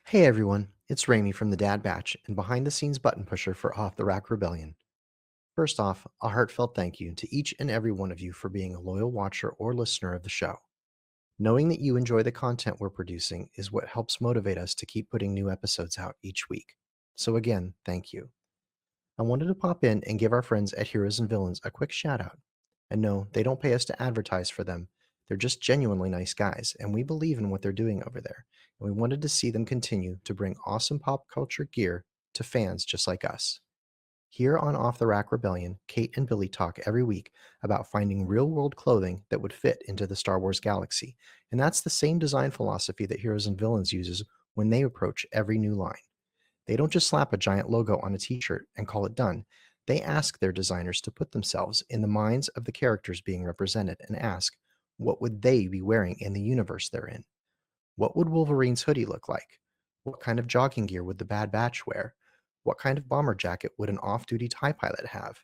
Hey everyone, it's Raimi from the Dad Batch and behind the scenes button pusher for Off the Rack Rebellion. First off, a heartfelt thank you to each and every one of you for being a loyal watcher or listener of the show. Knowing that you enjoy the content we're producing is what helps motivate us to keep putting new episodes out each week. So again, thank you. I wanted to pop in and give our friends at Heroes and Villains a quick shout out. And no, they don't pay us to advertise for them. They're just genuinely nice guys, and we believe in what they're doing over there. And we wanted to see them continue to bring awesome pop culture gear to fans just like us. Here on Off the Rack Rebellion, Kate and Billy talk every week about finding real world clothing that would fit into the Star Wars galaxy. And that's the same design philosophy that Heroes and Villains uses when they approach every new line. They don't just slap a giant logo on a t shirt and call it done. They ask their designers to put themselves in the minds of the characters being represented and ask, what would they be wearing in the universe they're in? What would Wolverine's hoodie look like? What kind of jogging gear would the Bad Batch wear? What kind of bomber jacket would an off duty TIE pilot have?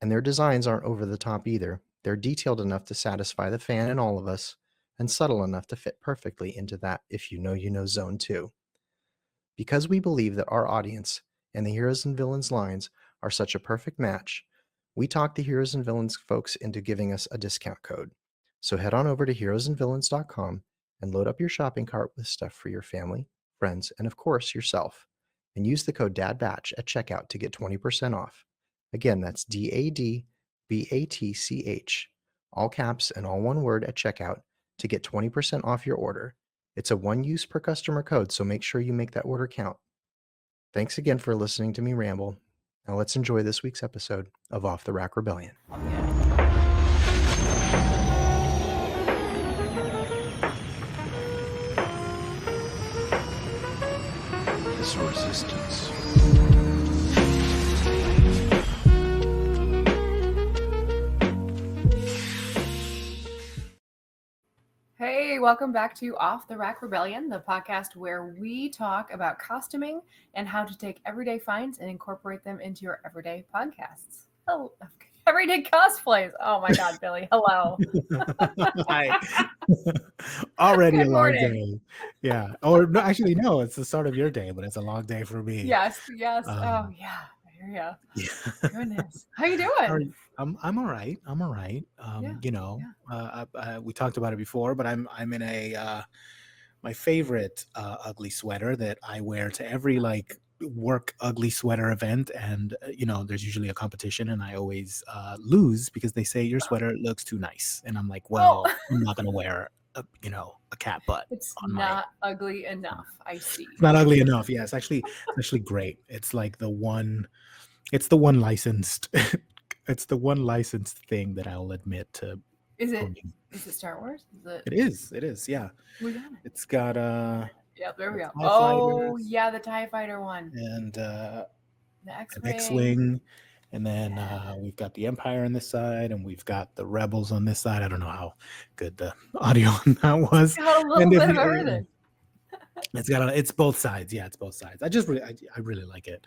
And their designs aren't over the top either. They're detailed enough to satisfy the fan in all of us, and subtle enough to fit perfectly into that if you know zone too. Because we believe that our audience and the Heroes and Villains lines are such a perfect match, we talked the Heroes and Villains folks into giving us a discount code. So head on over to heroesandvillains.com and load up your shopping cart with stuff for your family, friends, and of course yourself. And use the code DADBATCH at checkout to get 20% off. Again, that's DADBATCH, all caps and all one word at checkout to get 20% off your order. It's a one use per customer code, so make sure you make that order count. Thanks again for listening to me ramble. Now let's enjoy this week's episode of Off the Rack Rebellion. This resistance. Hey, welcome back to Off the Rack Rebellion, the podcast where we talk about costuming and how to take everyday finds and incorporate them into your everyday podcasts. Oh, everyday cosplays. Oh my God, Billy. Hello. Hi. Already Good a long morning. day. Yeah. Or no, actually, no, it's the start of your day, but it's a long day for me. Yes. Oh Um, yeah. I hear yeah. ya. Goodness. How you How are doing? you? I'm all right. I'm all right. We talked about it before, but I'm in a my favorite ugly sweater that I wear to every like work ugly sweater event, and there's usually a competition, and I always lose because they say your sweater looks too nice, and I'm like, well, Oh, I'm not gonna wear a cat butt it's on my. not ugly enough. I see. It's not ugly enough. Yeah, it's actually great. It's like the one. It's the one licensed. It's the one licensed thing that I'll admit to Is it owning. Star Wars? Is it? It is. It is. Yeah. We got it. It's got Yeah, there we the go. TIE Oh fighters yeah, the TIE Fighter one. and The an X-Wing. X-wing, and then Yeah. we've got the Empire on this side, and we've got the Rebels on this side. I don't know how good the audio on that was. Got a little And bit if of you, everything. it's both sides. Yeah, it's both sides. I really like it.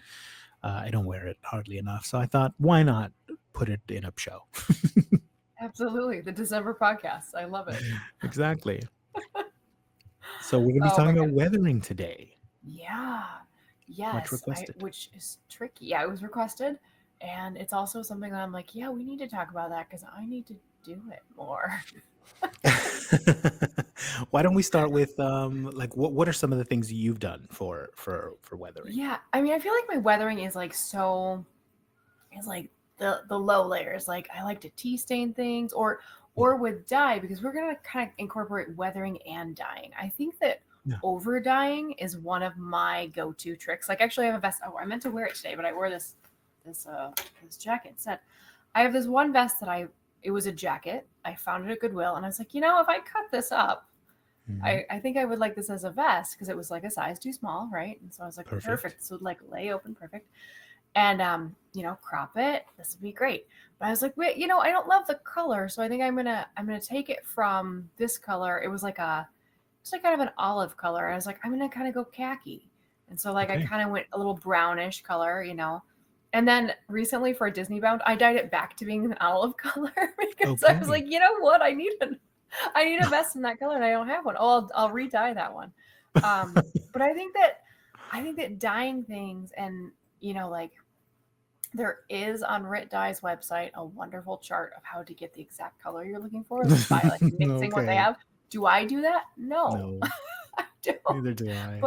I don't wear it hardly enough, so I thought, why not put it in a show? Absolutely. The December podcast. I love it. Exactly. So we're going to be Oh my talking about goodness. weathering today. Yeah. Much Yes. requested. Which is tricky. Yeah, it was requested. And it's also something that I'm like, yeah, we need to talk about that because I need to do it more. Why don't we start with like what are some of the things you've done for weathering? Yeah. I mean, I feel like my weathering is like is like the low layers. Like I like to tea stain things or with dye because we're gonna kind of incorporate weathering and dyeing. I think that Yeah. over dyeing is one of my go-to tricks. Like actually I have a vest. Oh, I meant to wear it today, but I wore this jacket instead. I have this one vest that it was a jacket. I found it at Goodwill and I was like, if I cut this up, Mhm. I think I would like this as a vest because it was like a size too small, right? And so I was like, Perfect. perfect. So like lay open, perfect. And crop it. This would be great. But I was like, wait, I don't love the color, so I think I'm gonna take it from this color. It's like kind of an olive color. And I was like, I'm gonna kind of go khaki. And so like I Okay. kind of went a little brownish color, And then recently for a Disney bound, I dyed it back to being an olive color because I was Okay. like, you know what? I need a vest in that color and I don't have one. Oh, I'll re-dye that one. But I think that dyeing things and like there is on Rit Dye's website a wonderful chart of how to get the exact color you're looking for by like mixing what they Okay. have. Do I do that? No, No, I don't. neither do I.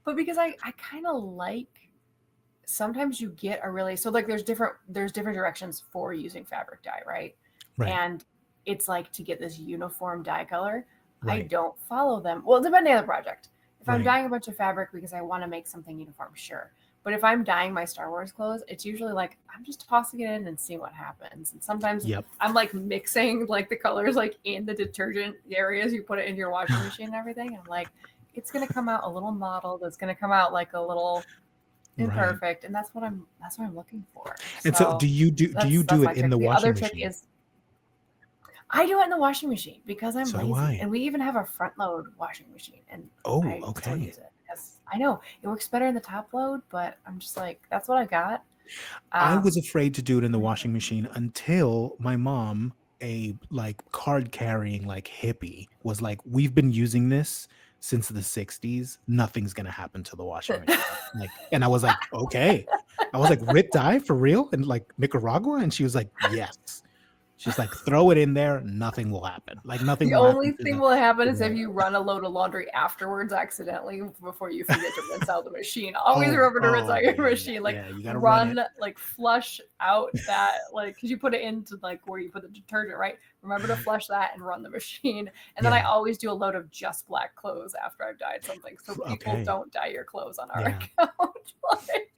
But because I kind of like sometimes you get a really so like there's different directions for using fabric dye, right? Right. And it's like to get this uniform dye color. I Right. don't follow them. Well, depending on the project. If I'm Right. dyeing a bunch of fabric because I want to make something uniform, sure. But if I'm dyeing my Star Wars clothes, it's usually like I'm just tossing it in and seeing what happens. And sometimes Yep. I'm like mixing like the colors like in the detergent areas you put it into your washing machine and everything. And I'm like, it's gonna come out a little mottled. It's gonna come out like a little Right. imperfect, and that's what I'm looking for. And so So do you that's do it my in trick. the The other washing trick machine? is I do it in the washing machine because I'm So do lazy, I. and we even have a front load washing machine, and Oh, I still okay. use it because I know it works better in the top load, but I'm just like that's what I got. I was Um, afraid to do it in the washing machine until my mom, a like card carrying like hippie, was like, "We've been using this since the 60s. Nothing's gonna happen to the washing machine." Like, and I was like, "Okay." I was like, "Rit dye for real?" In like Nicaragua? And she was like, "Yes." She's like, "Throw it in there, nothing will happen. Like nothing the will happen only to thing will happen to is if the." you run a load of laundry afterwards accidentally before you forget to rinse out the machine. Always Oh, remember to rinse out oh your yeah, yeah, machine. Like yeah. You gotta run it. run, like flush out that, like because you put it into like where you put the detergent, right? Remember to flush that and run the machine. And then I Yeah. always do a load of just black clothes after I've dyed something, so people Okay. don't dye your clothes on our Yeah. account. Like,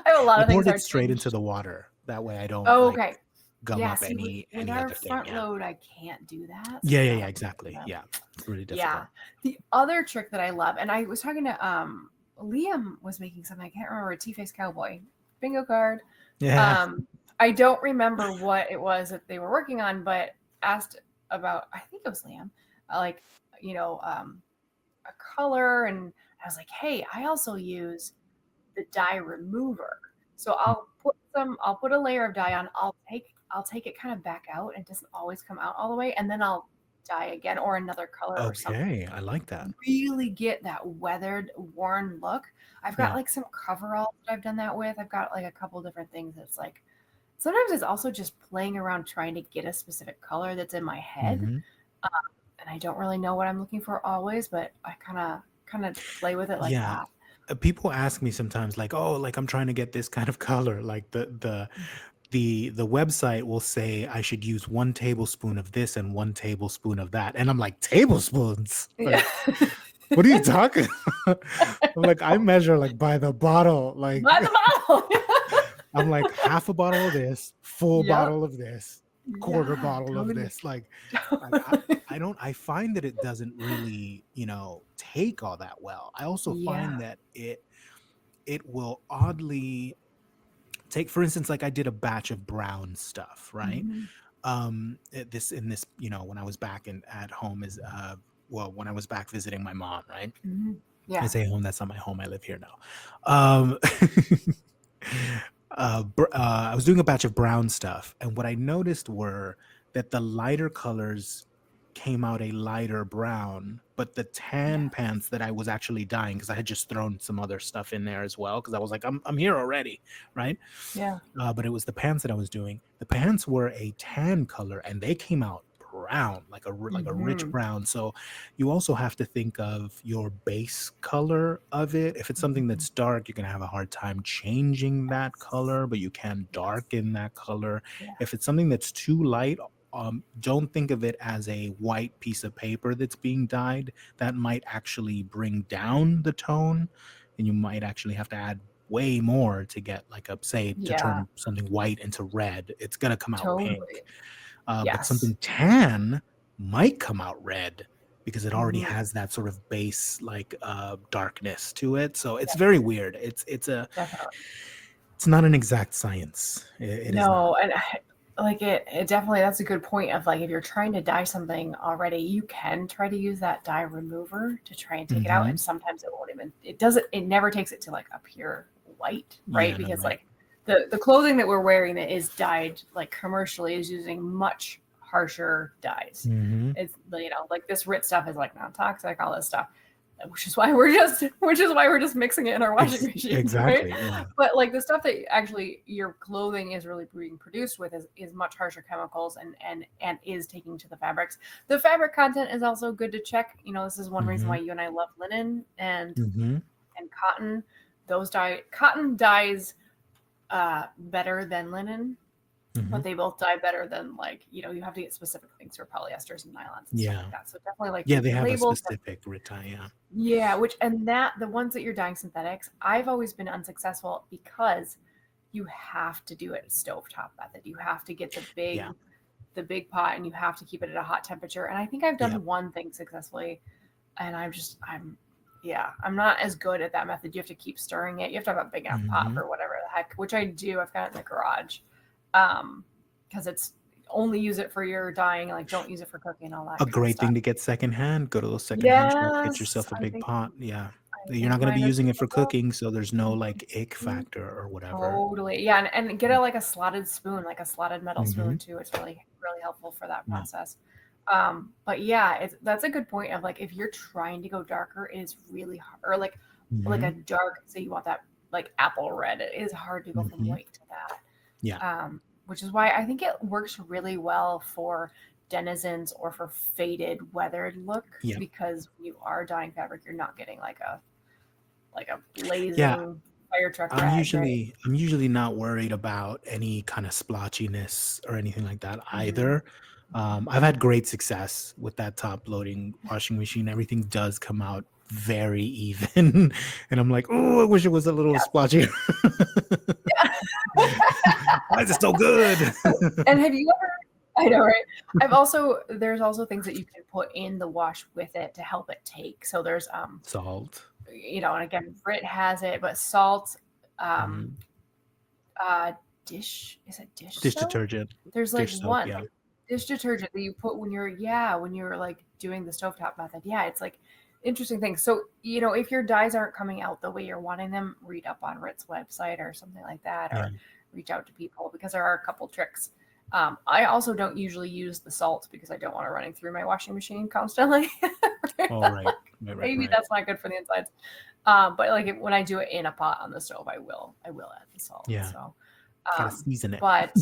I have a lot I of things poured it are straight into tinged. the water. That way I don't Oh, like okay. gum Yeah. up See, with any our other thing. front Yeah. load, I can't do that, so Yeah, I yeah, yeah, gotta exactly. them. Yeah. It's really Yeah. difficult. The other trick that I love, and I was talking to Liam was making something, I can't remember, a T-Faced Cowboy bingo card. Yeah. Um, I don't remember what it was that they were working on, but asked about, I think it was Liam, like, you know, a color, and I was like, hey, I also use the dye remover. So I'll put a layer of dye on, I'll take it kind of back out, and it doesn't always come out all the way, and then I'll dye again or another color or something. Okay. I like that. Really get that weathered, worn look. I've got Yeah. like some coveralls that I've done that with. I've got like a couple different things that's like sometimes it's also just playing around trying to get a specific color that's in my head. Hmm. And I don't really know what I'm looking for always, but I kind of play with it like Yeah. that. People ask me sometimes like, "Oh, like I'm trying to get this kind of color." Like the website will say I should use 1 tablespoon of this and 1 tablespoon of that. And I'm like, "Tablespoons? Yeah. Like what are you talking about?" I'm like, I measure like by the bottle. Like By the bottle. I'm like half a bottle of this, full Yep. bottle of this, quarter Yeah, bottle of totally. this. Like Totally. I don't I find that it doesn't really, take all that well. I also Yeah. find that it will oddly take, for instance, like I did a batch of brown stuff, right? Mhm. This in this, when I was back at home is well, when I was back visiting my mom, right? Mhm. I Yeah. say home, that's not my home. I live here now. Um, I was doing a batch of brown stuff, and what I noticed were that the lighter colors came out a lighter brown, but the tan Yes. pants that I was actually dyeing, because I had just thrown some other stuff in there as well, because I was like, I'm here already, right? Yeah. But it was the pants that I was doing. The pants were a tan color, and they came out brown, like a rich Mhm. brown. So you also have to think of your base color of it. If it's something Mhm. that's dark, you're gonna have a hard time changing that Yes. color, but you can Yes. darken that color. Yeah. If it's something that's too light, don't think of it as a white piece of paper that's being dyed. That might actually bring down the tone, and you might actually have to add way more to get like a say to Yeah. turn something white into red. It's gonna come out pink. Totally. But Yes. something tan might come out red because it already Mhm. has that sort of base like darkness to it. So it's Yeah, very weird. definitely. It's not an exact science. It is not. No, and like it definitely that's a good point of like if you're trying to dye something already, you can try to use that dye remover to try and take it out, Hmm. and sometimes it never takes it to like a pure white, right? Yeah, no, Because right. like the clothing that we're wearing that is dyed like commercially is using much harsher dyes. Hmm. It's like this Rit stuff is like non-toxic, all this stuff. which is why we're just mixing it in our washing machine, right? Exactly. Yeah. But like the stuff that actually your clothing is really being produced with is much harsher chemicals and is taking to the fabrics. The fabric content is also good to check. This is one reason Mm-hmm. why you and I love linen Mm-hmm. and cotton. Cotton dyes better than linen, Mm-hmm. but they both dye better than you have to get specific things for polyesters and nylons and stuff Yeah. like that. So definitely like Yeah, read they the have a labels. specific retie. Yeah. Yeah, the ones that you're dyeing synthetics, I've always been unsuccessful because you have to do it stovetop method. You have to get Yeah. the big pot and you have to keep it at a hot temperature. And I think I've Yeah. done one thing successfully, and I'm not as good at that method. You have to keep stirring it. You have to have a big enough pot Mm-hmm. for whatever the heck, which I do. I've got it in the garage. Because it's only use it for your dyeing, like don't use it for cooking and all that A kind of great stuff. thing to get secondhand. Go to those secondhand shops, get Yes, yourself a I big think pot. Yeah. I You're think not going to be mine is using it for reusable. cooking, so there's no like ick Mhm. factor or whatever. Totally. Yeah, and get a like a slotted spoon, like a slotted metal Mm-hmm. spoon too. It's really, really helpful for that Yeah. process. But yeah, that's a good point of like if you're trying to go darker, it is really hard. Or like Mm-hmm. a dark, say you want that like apple red, it is hard to go from Mm-hmm. white to that. Yeah. Which is why I think it works really well for denizens or for faded, weathered look Yeah. because when you are dyeing fabric, you're not getting like a Yeah. blazing fire truck I'm red, right? usually I'm usually not worried about any kind of splotchiness or anything like that Mhm. either. I've had great success with that top loading washing machine. Everything does come out very even, and I'm like, oh, I wish it was a little splotchier. Why is it so good? And have you ever I know, right? There's also things that you can put in the wash with it to help it take. So there's Salt. and again, Brit has it, but salt, um, Mhm. is it dish Dish soap? detergent, There's like dish soap. one Yeah. like dish detergent that you put when you're like doing the stovetop method. Yeah, it's like interesting thing. So, if your dyes aren't coming out the way you're wanting them, read up on Rit's website or something like that, Yeah. or reach out to people because there are a couple tricks. I also don't usually use the salt because I don't want it running through my washing machine constantly. All right. Right. Right. Maybe Right. that's not good for the insides. But like when I do it in a pot on the stove, I will add the salt. Yeah. So, Gotta season it. but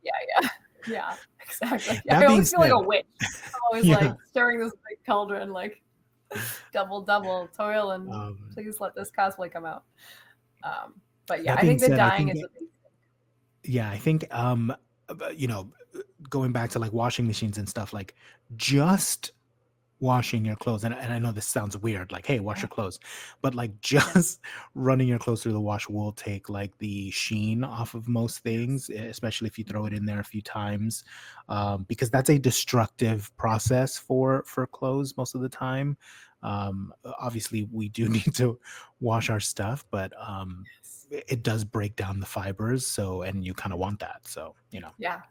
yeah, yeah, yeah, exactly. Yeah, I That being always feel like a said, witch. I'm always yeah. like stirring this big cauldron, like double toil, and Um, please let this cosplay come out. But yeah, that I being think the said, I dyeing think is a big yeah, I think you know, going back to like washing machines and stuff, like just washing your clothes, and I know this sounds weird, like, hey, wash yeah, your clothes, but like yeah, just running your clothes through the wash will take like the sheen off of most yes, things, especially if you throw it in there a few times, because that's a destructive process for clothes most of the time. Obviously, we do need to wash our stuff, but yes. it does break down the fibers, so and you kind of want that, so Yeah,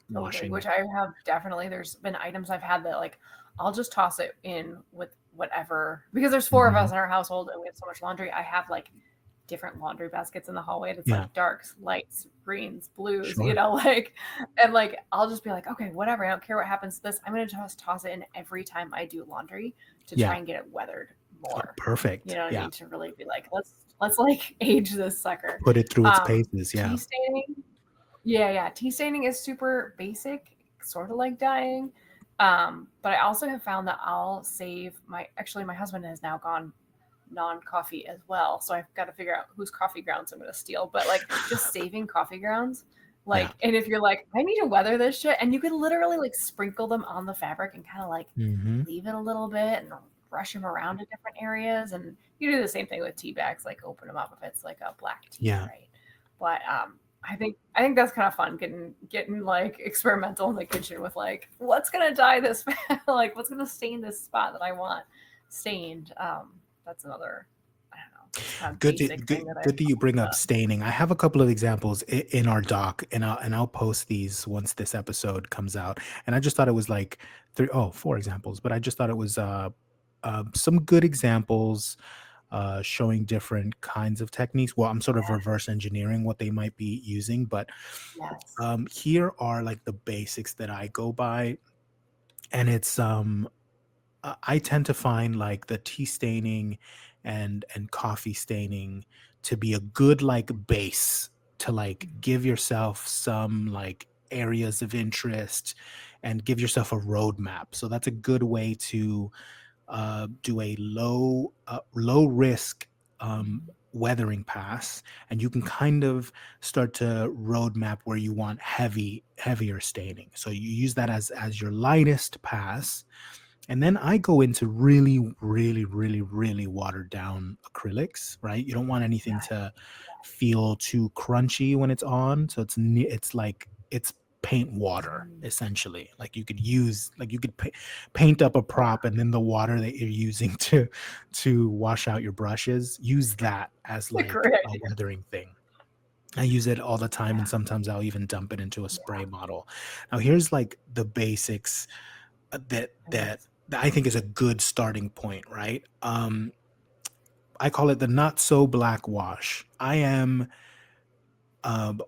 totally. washing. Which I have definitely. There's been items I've had that like I'll just toss it in with whatever because there's four of Mhm. us in our household and we have so much laundry. I have like different laundry baskets in the hallway. That's Yeah, like darks, lights, greens, blues, sure. like and like I'll just be like, okay, whatever. I don't care what happens to this. I'm gonna just toss it in every time I do laundry to try Yeah. and get it weathered Oh, more. You perfect. know what I Yeah. mean? To really be like, let's like age this sucker. Put it through its Um, paces, tea yeah. staining. Yeah, yeah. Tea staining is super basic, sort of like dyeing. But I also have found that I'll save my husband has now gone non-coffee as well. So I've got to figure out whose coffee grounds I'm gonna steal. But like just saving coffee grounds. Yeah. And if you're like, I need to weather this shit, and you can literally like sprinkle them on the fabric and kind of like Mhm. leave it a little bit and brush them around in different areas. And you do the same thing with tea bags, like open them up if it's like a black tea, Yeah. right? But I think that's kind of fun getting like experimental in the kitchen with like what's gonna dye this like what's gonna stain this spot that I want stained. That's another I don't know kind of Good to basic thing good that I've good that you bring up done. staining. I have a couple of examples in our doc, and I'll post these once this episode comes out. And I just thought it was like four examples, but I just thought it was some good examples showing different kinds of techniques. Well, I'm sort of Yeah. reverse engineering what they might be using, but Yes. here are like the basics that I go by, and it's I tend to find like the tea staining and coffee staining to be a good like base to like Mhm. give yourself some like areas of interest and give yourself a roadmap. So that's a good way to do a low risk Mhm. weathering pass, and you can kind of start to roadmap where you want heavier staining. So you use that as your lightest pass, and then I go into really, really, really, really watered down acrylics, right? You don't want anything Right. to feel too crunchy when it's on. So it's like it's paint water Mm. essentially. Like you could paint up a Yeah. prop, and then the water that you're using to wash out your brushes, use that as A like great a idea. weathering thing. I use it all the time, Yeah. and sometimes I'll even dump it into a Yeah. spray bottle. Now here's like the basics Yes. that I think is a good starting point, right? I call it the not so black wash. I am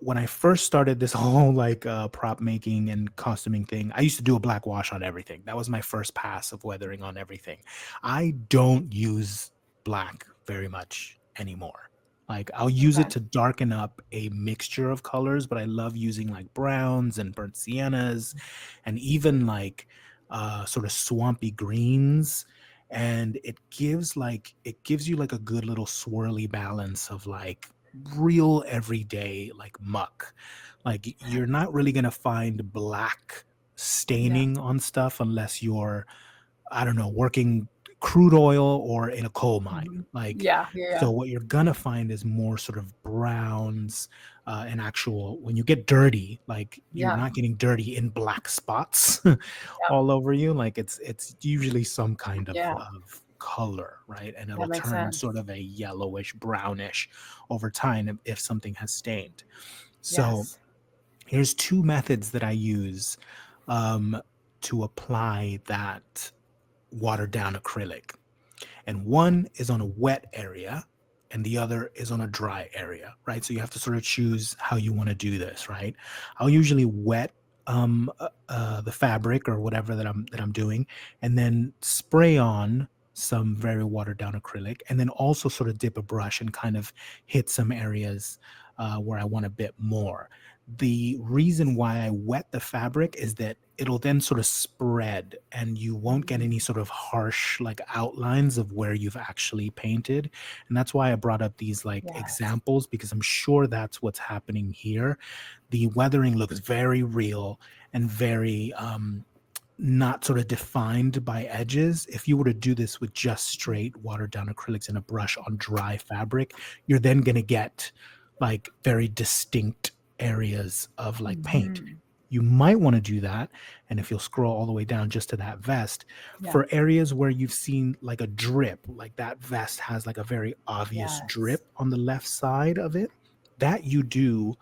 when I first started this whole like prop making and costuming thing, I used to do a black wash on everything. That was my first pass of weathering on everything. I don't use black very much anymore. Like I'll use it Okay. to darken up a mixture of colors, but I love using like browns and burnt siennas and even like sort of swampy greens. And it gives you like a good little swirly balance of like real everyday like muck. Like you're not really gonna find black Yeah. staining on stuff unless you're, I don't know, working crude oil or in a coal mine. Mhm. Like, Yeah. Yeah. Yeah. so what you're gonna find is more sort of browns and actual. When you get dirty, like you're Yeah. not getting dirty in black spots Yep. all over you. Like it's usually some kind Yeah. of color, right? And That it'll makes turn sense. sort of a yellowish, brownish over time if something has stained. So Yes. here's two methods that I use um, to apply that watered down acrylic, and one is on a wet area and the other is on a dry area, right? So you have to sort of choose how you want to do this, right? I'll usually wet the fabric or whatever that I'm doing, and then spray on some very watered down acrylic, and then also sort of dip a brush and kind of hit some areas where I want a bit more. The reason why I wet the fabric is that it'll then sort of spread and you won't get Mhm. any sort of harsh like outlines of where you've actually painted. And that's why I brought up these like Yes. examples, because I'm sure that's what's happening here. The weathering looks very real and very not sort of defined by edges. If you were to do this with just straight watered down acrylics and a brush on dry fabric, you're then going to get like very distinct areas of like paint. Mhm. You might want to do that. And if you'll scroll all the way down just to that vest, Yeah. for areas where you've seen like a drip, like that vest has like a very obvious Yes. drip on the left side of it, that you do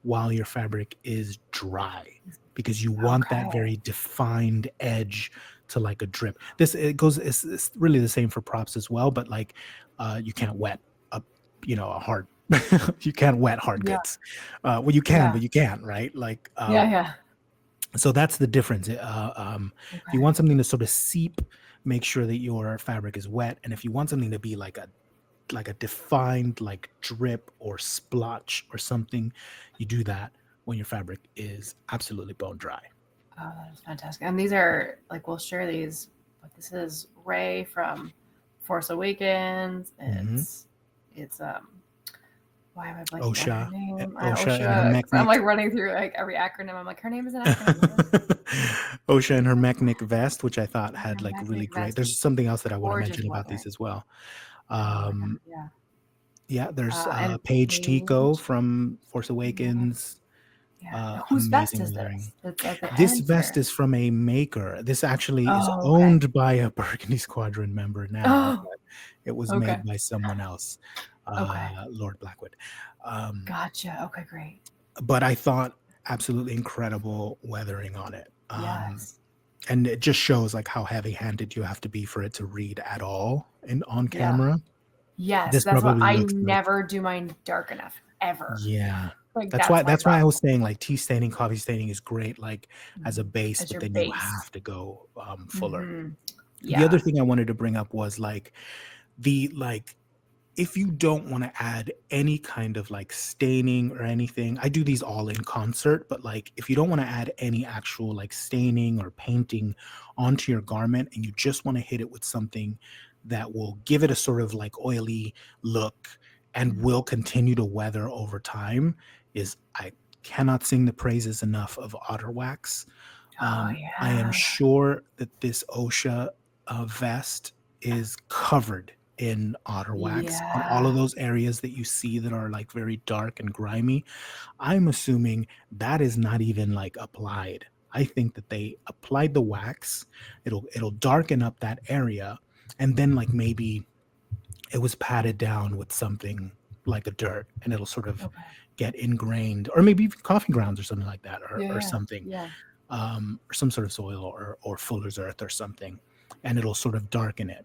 while your fabric is dry, because you want that Okay. very defined edge to like a drip. This it goes it's really the same for props as well, but like you can't wet a a hard you can't wet hard Yeah. goods. Well, you can, Yeah. but you can't, right? Like Yeah. Yeah. so that's the difference. If you Okay. want something to sort of seep, make sure that your fabric is wet, and if you want something to be like a defined like drip or splotch or something, you do that when your fabric is absolutely bone dry. Oh, that is fantastic. And these are like we'll share these, but this is Ray from Force Awakens. Mhm. It's why am I blanking on her OSHA, name? OSHA and her OSHA. I'm mechanic. like running through like every acronym. I'm like, her name is an acronym. What is OSHA and her mechanic vest, which I thought had her like really magnetic great. vest? There's something else that I want to Gorgeous mention about these weathering. as well. Oh my god, Um, yeah. yeah, there's And Paige Tico Paige. from Force Yeah, Awakens. yeah. Now, whose vest Amazing is weathering. this? It's at the This end vest here. is from a maker. This actually is Oh, okay. owned by a Burgundy Squadron member now, Oh, but it was okay. made by someone else, Okay. Lord Blackwood. Um, Gotcha. Okay, great. but I thought absolutely incredible weathering on it. Yes. And it just shows like how heavy-handed you have to be for it to read at all on Yeah. camera. Yes. This That's what probably I looks like, never do mine dark enough ever. yeah. Like That's that's why my that's why I problem. was saying like tea staining, coffee staining is great like as a base, As but your then you base. have to go fuller. Hmm. The other Yeah. thing I wanted to bring up was the if you don't want to add any kind of staining or anything, I do these all in concert, but if you don't want to add any actual staining or painting onto your garment and you just want to hit it with something that will give it a sort of oily look and Mhm. will continue to weather over time, is I cannot sing the praises enough of otter wax. Oh I am yeah. sure that this OSHA vest is covered in otter wax on all of Yeah. those areas that you see that are very dark and grimy. I'm assuming that is not even applied. I think that they applied the wax. It'll darken up that area, and then maybe it was patted down with something like a dirt, and it'll sort of Okay. get ingrained, or maybe even coffee grounds or something like that, Yeah. or Yeah. something, Yeah. or some sort of soil, or fuller's earth or something, and it'll sort of darken it.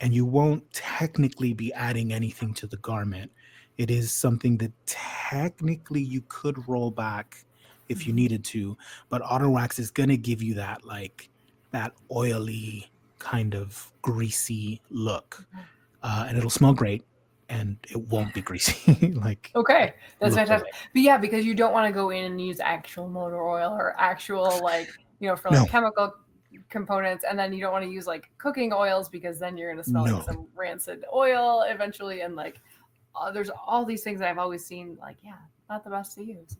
And you won't technically be adding anything to the garment. It is something that technically you could roll back if you Mhm. needed to, but otter wax is going to give you that oily kind of greasy look, Okay. and it'll smell great, and it won't be greasy. Okay, that's Look fantastic. away. But yeah, because you don't want to go in and use actual motor oil or actual for No, chemical components, and then you don't want to use cooking oils because then you're gonna smell like no. some rancid oil eventually, and there's all these things that I've always seen yeah, not the best to use.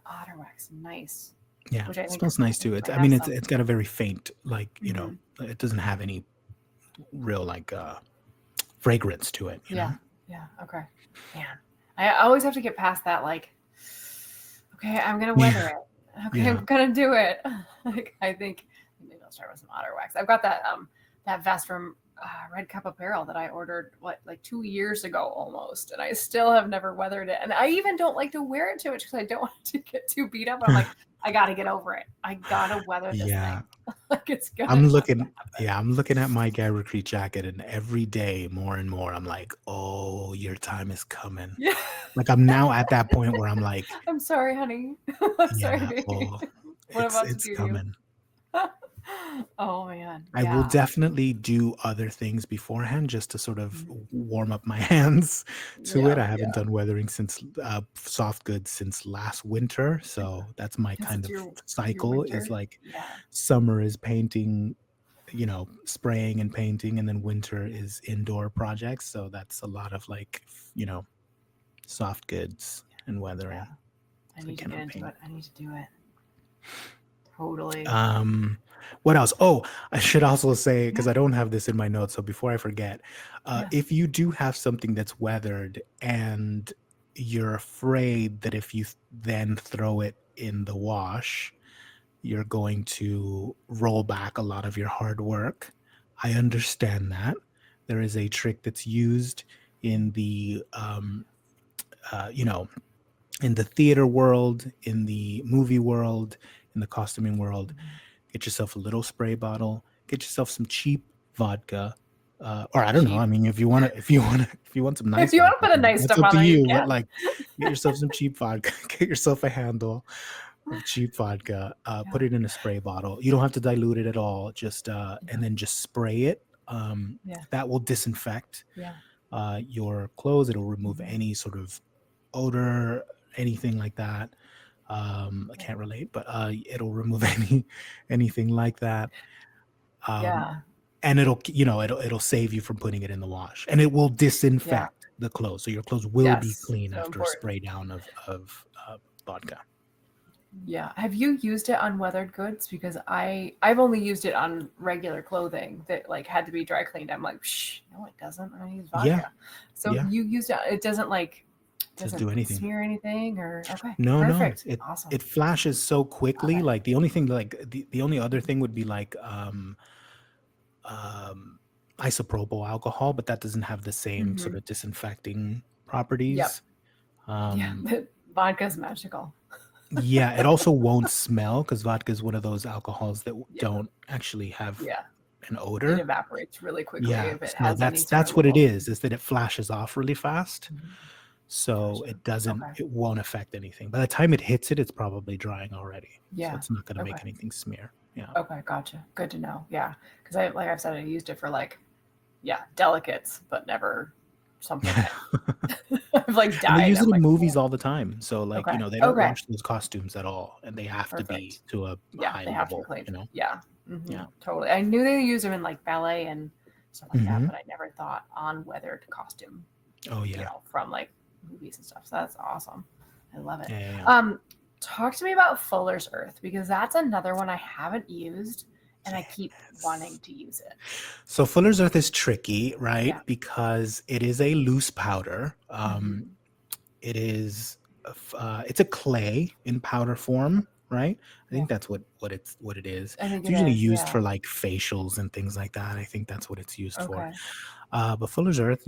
Otter wax, nice, Yeah, which I it think smells nice too. I I have mean, some. it's got a very faint, Hmm. it doesn't have any real fragrance to it, you know? Yeah, yeah, okay. Man, I always have to get past that. Okay, I'm gonna weather Yeah, it. Okay, yeah. I'm gonna do it. I think maybe I'll start with some otter wax. I've got that vest from Red Cup Apparel that I ordered 2 years ago almost, and I still have never weathered it. And I even don't like to wear it too much because I don't want it to get too beat up. I'm like, I gotta get over it. I gotta weather this thing. Yeah. It's gonna I'm have to looking happen. yeah, I'm looking at my Guy Recruit jacket, and every day more and more I'm like, "Oh, your time is coming." Yeah. I'm now at that point where I'm like, I'm sorry, honey. I'm sorry, "Yeah, baby. oh, What I'm about to it's do to you? coming." Oh man, I will yeah, definitely do other things beforehand just to sort of mhm, warm up my hands to it. yeah, I haven't yeah. done weathering since soft goods since last winter, so that's my Because kind it's of your cycle is winter. Yeah, summer is painting, spraying and painting, and then winter is indoor projects. So that's a lot of you know, soft goods and yeah. weathering. I I need to get cannot into paint. it. I need to do it. Totally. Um, what else? Oh, I should also say, Yeah, because I don't have this in my notes, so before I forget, yeah. if you do have something that's weathered and you're afraid that if you then throw it in the wash, you're going to roll back a lot of your hard work. I understand that. There is a trick that's used in the you know, in the theater world, in the movie world, in the costuming world. Mhm. Get yourself a little spray bottle. Get yourself some cheap vodka, or I don't know. I Cheap. mean, if you want some If nice you want to vodka, put the then nice that's stuff up on to there, you you. But can. get yourself some cheap vodka. Get yourself a handle of cheap vodka. Put Yeah, it in a spray bottle. You don't have to dilute it at all. Just yeah, and then just spray it. yeah, That will disinfect yeah. your clothes. It'll remove Mhm. any sort of odor, anything like that. I Yeah, can't relate, but it'll remove anything like that. Um, yeah, and it'll save you from putting it in the wash, and it will yeah. disinfect the clothes, so your clothes will be Yes, clean so after a important. spray down of vodka. Yeah. Have you used it on weathered goods? Because I've only used it on regular clothing that had to be dry cleaned. I'm like, Psh, no, it doesn't. I use Yeah, vodka. So yeah, you used it. It doesn't doesn't doesn't do anything. smear anything or okay, No, no, perfect, it awesome, it flashes so love quickly. it. The only thing, the only other thing would be um, isopropyl alcohol, but that doesn't have the same sort Hmm. of disinfecting Yep. properties. Yeah. Um, Vodka's magical. yeah, it also won't smell because vodka is one of those alcohols that Yeah. don't actually have Yeah. an It odor. evaporates really quickly Yeah, if it so has any sort that's of what it oil. is that it flashes off really fast. Mhm. So Gotcha. Okay. it won't affect anything. By the time it hits it, it's probably drying already. So Yeah. it's not going to make Okay. anything smear. Yeah. Okay, gotcha. Good to know. Yeah, because like I've said, I used it for like, yeah, delicates, but never something I've like And they died. use it I'm in like, movies "Whoa." all the time. So like, Okay, they don't okay, wash those costumes at all, and they have to be perfect. to a Yeah, high they have to be level, cleaned. you know. Yeah, Yeah. totally. I knew they used them in like ballet and stuff like that, Hmm. but I never thought on weathered costume, Oh yeah. from like movies and stuff. So that's awesome. I love it. Yeah, yeah, yeah. Um, Talk to me about Fuller's Earth because that's another one I haven't used and I keep Yes. wanting to use it. So Fuller's Earth is tricky, right? Yeah. Because it is a loose powder. Hmm. It is it's a clay in powder form, right? I Yeah, think that's what it is. I think It's it usually is. used Yeah. for like facials and things like that. I think that's what it's used for. Okay. But Fuller's Earth,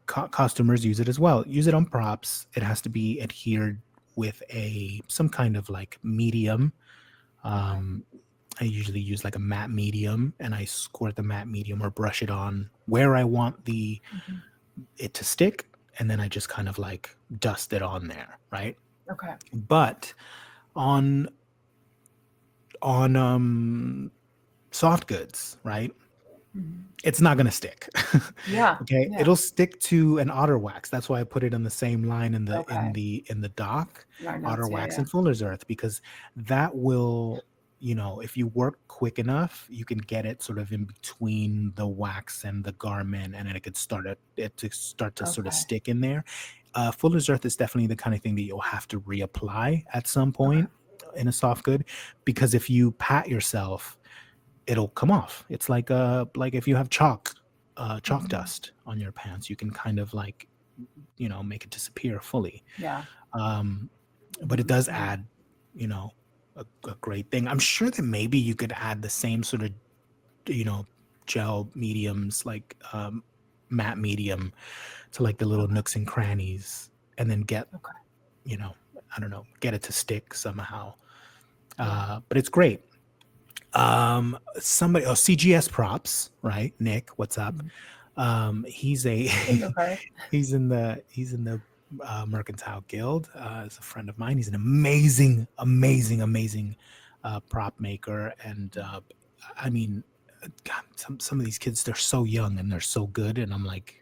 costumers use it as well. Use it on props. It has to be adhered with a some kind of like medium. Okay. Um, I usually use like a matte medium, and I squirt the matte medium or brush it on where I want Hmm. it to stick, and then I just kind of like dust it on there, right? Okay. But on on soft goods, right? Hmm. It's not gonna stick. Yeah. Okay, Yeah. it'll stick to an otter wax. That's why I put it on the same line in the Okay. dock, In our otter notes. Yeah. wax Yeah. and fuller's earth, because that will, if you work quick enough, you can get it sort of in between the wax and the garment, and then it to start to sort of Okay. stick in there. Fuller's earth is definitely the kind of thing that you'll have to reapply at some Okay. point in a soft good, because if you pat yourself, it'll come off. It's like if you have chalk Hmm. dust on your pants, you can kind of like, make it disappear fully. Yeah. Um, but it Hmm. does Hmm. add, you know, a great thing. I'm sure that maybe you could add the same sort of, you know, gel mediums, like matte medium, to like the little Okay. nooks and crannies, and then get, Okay. you know, I don't know, get it to stick somehow. Yeah. But it's great. CGS props, right? Nick, what's up? Mhm. He's a Okay. he's in the Mercantile Guild. As a friend of mine, he's an amazing, amazing, amazing prop maker. And I mean, God, some of these kids, they're so young and they're so good, and I'm like,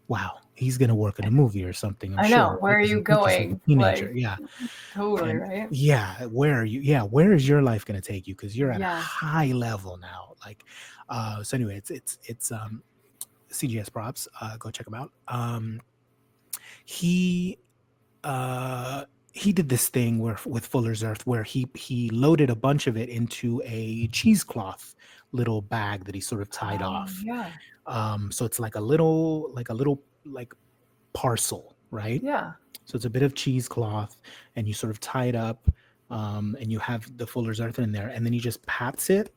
wow, he's gonna work in a movie or something, I'm I sure, know. right? Where are Because you he teaches like a going? teenager. Like, Yeah. totally, And right? yeah, where are you? Yeah, where is your life going to take you? Because you're at a Yes. high level now. Like, so anyway, it's CGS props. Go check them out. He he did this thing where with Fuller's Earth, where he loaded a bunch of it into a cheesecloth little bag that he sort of tied Oh, off. yeah. So it's like a little like parcel, right? Yeah. So it's a bit of cheesecloth, and you sort of tie it up, and you have the Fuller's Earth in there, and then he just pats it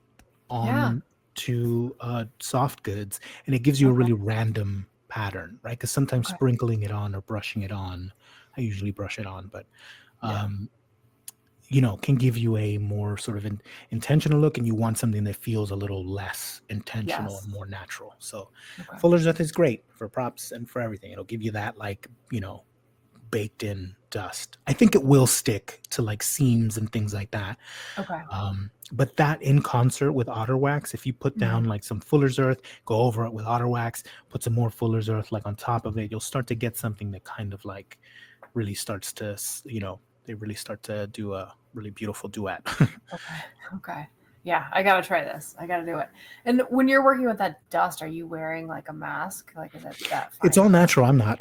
Yeah. on to soft goods, and it gives you a Okay. really random pattern, right? Because sometimes Okay. sprinkling it on or brushing it on, I usually brush it on, but Yeah. um, can give you a more sort of intentional look, and you want something that feels a little less intentional and Yes. more natural. So Okay. Fuller's Earth is great for props and for everything. It'll give you that, like, baked in dust. I think it will stick to like seams and things like that. Okay. But that in concert with otter wax, if you put down Hmm. like some Fuller's Earth, go over it with otter wax, put some more Fuller's Earth like on top of it, you'll start to get something that kind of like really starts to, they really start to do a really beautiful duet. Okay. Okay. Yeah, I gotta try this. I gotta do it. And when you're working with that dust, are you wearing like a mask? Like, is it that It's fine all of a? natural. I'm not.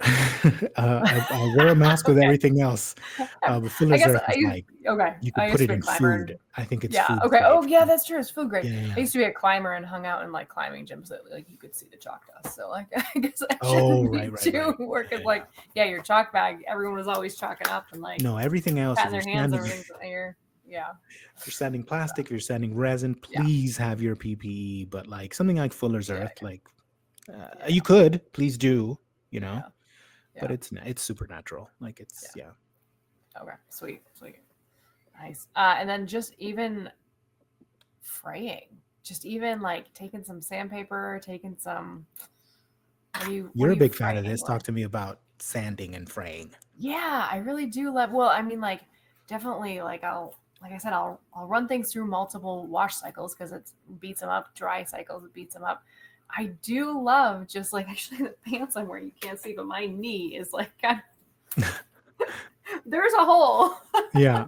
I wear a mask with Okay. everything else. But I Fuller's guess Earth I is used like, okay. you I could used put to it be a in climber food. and I think it's yeah, food okay. grade. Oh yeah, that's true. It's food grade. Yeah, yeah, I yeah. used to be a climber and hung out in like climbing gyms that like you could see the chalk dust. So like I guess I Oh, shouldn't right, be right, too right. work Yeah, as yeah, yeah. like yeah, your chalk bag, everyone was always chalking up and like No, everything else, if patting you're their hands, sanding, everything's here. Yeah. if you're sanding plastic, if you're sanding resin, Yeah. please have your PPE. But like something like Fuller's Yeah. Earth, like Yeah. you could, please do, you know, Yeah. but Yeah. it's supernatural. Like Yeah. it's yeah. Okay. Sweet. Sweet. Nice. And then just even fraying. Just even like taking some sandpaper, taking some what You're are a you big fan of fraying this. Talk with? to me about sanding and fraying. Yeah, I really do love well, I mean like definitely like like I said, I'll run things through multiple wash cycles because it beats them up. Dry cycles, it beats them up. I do love just like actually the pants I'm wearing. You can't see, but my knee is like kind of, there's a hole, Yeah,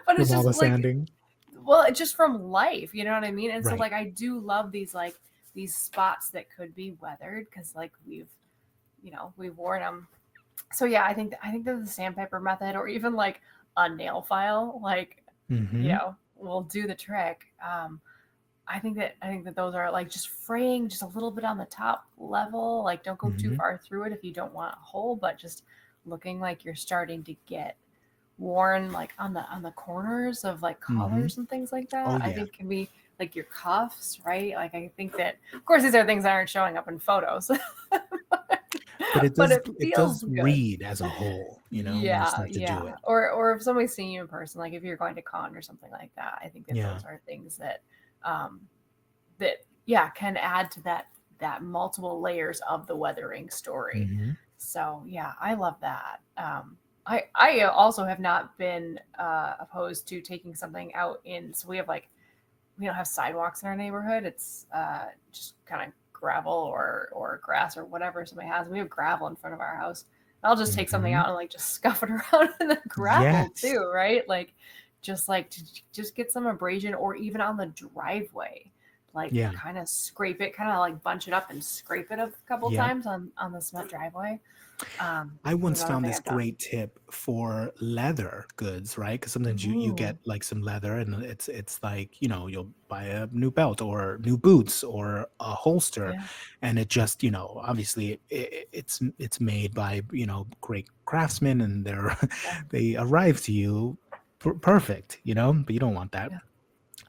but it's from all just the like, sanding. well, it's just from life, you know what I mean? And so Right. like I do love these spots that could be weathered because like we've worn them. So yeah, I think that the sandpaper method or even like a nail file, like Mm-hmm. will do the trick. I think that those are like just fraying just a little bit on the top level. Like don't go too Mm-hmm. far through it if you don't want a hole, but just looking like you're starting to get worn like on the corners of like Mm-hmm. collars and things like Oh that. I yeah. think can be like your cuffs, right? Like I think that of course these are things that aren't showing up in photos, But it but does it it feels does good. read as a whole, when you Yeah, start to do yeah. it. Or if somebody's seeing you in person, like if you're going to con or something like that, I think that Yeah. those are things um that yeah can add to that multiple layers of the weathering story. Mm-hmm. So yeah, I love that. I also have not been opposed to taking something out in. So we don't have sidewalks in our neighborhood. It's just kind of gravel or grass or whatever somebody has. We have gravel in front of our house. I'll just take something Mm-hmm. out and like just scuff it around in the gravel Yes. too, right? Like to just get some abrasion or even on the driveway. Like Yeah. kind of scrape it, kind of like bunch it up and scrape it a couple Yep. times on the cement driveway. I Is once another found thing this I've done. great tip for leather goods, right? Because sometimes you get Ooh, like some leather, and it's like you'll buy a new belt or new boots or a holster, yeah, and it just obviously it's made by great craftsmen, and yeah, they arrive to you perfect, but you don't want that. yeah.